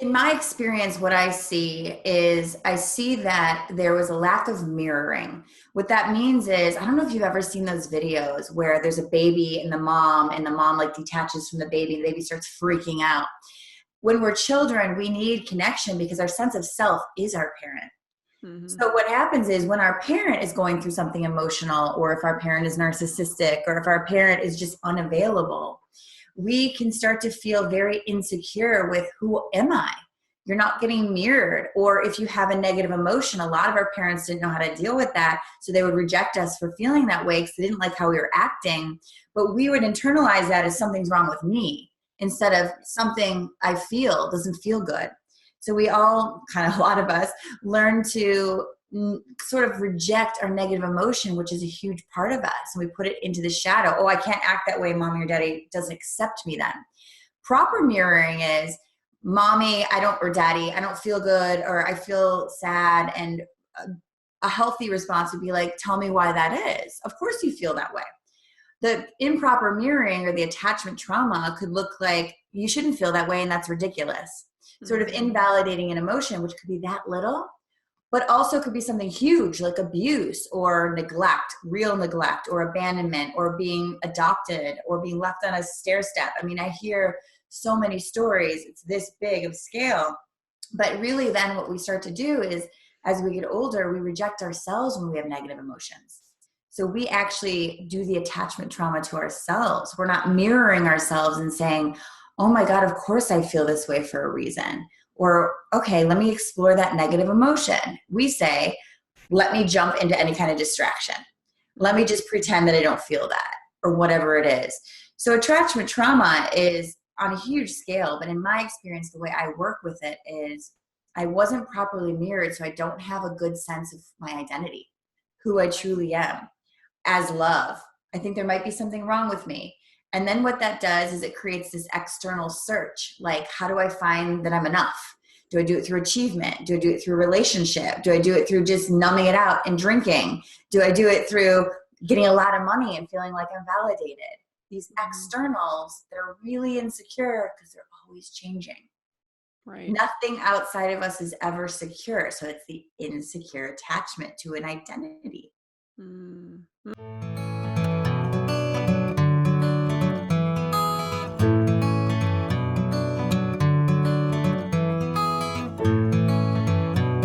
In my experience, what I see that there was a lack of mirroring. What that means is, I don't know if you've ever seen those videos where there's a baby and the mom like detaches from the baby starts freaking out. When we're children, we need connection because our sense of self is our parent. Mm-hmm. So what happens is when our parent is going through something emotional, or if our parent is narcissistic, or if our parent is just unavailable, we can start to feel very insecure with, who am I? You're not getting mirrored. Or if you have a negative emotion, a lot of our parents didn't know how to deal with that. So they would reject us for feeling that way because they didn't like how we were acting. But we would internalize that as something's wrong with me instead of something I feel doesn't feel good. So we all, kind of a lot of us, learn to sort of reject our negative emotion, which is a huge part of us. And we put it into the shadow. Oh, I can't act that way. Mommy or daddy doesn't accept me then. Proper mirroring is, mommy, or daddy, I don't feel good, or I feel sad. And a healthy response would be like, tell me why that is. Of course you feel that way. The improper mirroring or the attachment trauma could look like, you shouldn't feel that way and that's ridiculous. Sort of invalidating an emotion, which could be that little, but also could be something huge like abuse or neglect, real neglect, or abandonment, or being adopted, or being left on a stair step. I mean, I hear so many stories, it's this big of scale. But really then what we start to do is, as we get older, we reject ourselves when we have negative emotions. So we actually do the attachment trauma to ourselves. We're not mirroring ourselves and saying, oh my God, of course I feel this way for a reason. Or, okay, let me explore that negative emotion. We say, let me jump into any kind of distraction. Let me just pretend that I don't feel that, or whatever it is. So attachment trauma is on a huge scale, but in my experience, the way I work with it is, I wasn't properly mirrored, so I don't have a good sense of my identity, who I truly am as love. I think there might be something wrong with me. And then what that does is it creates this external search. Like, how do I find that I'm enough? Do I do it through achievement? Do I do it through relationship? Do I do it through just numbing it out and drinking? Do I do it through getting a lot of money and feeling like I'm validated? These externals that are really insecure because they're always changing. Right. Nothing outside of us is ever secure. So it's the insecure attachment to an identity. Mm.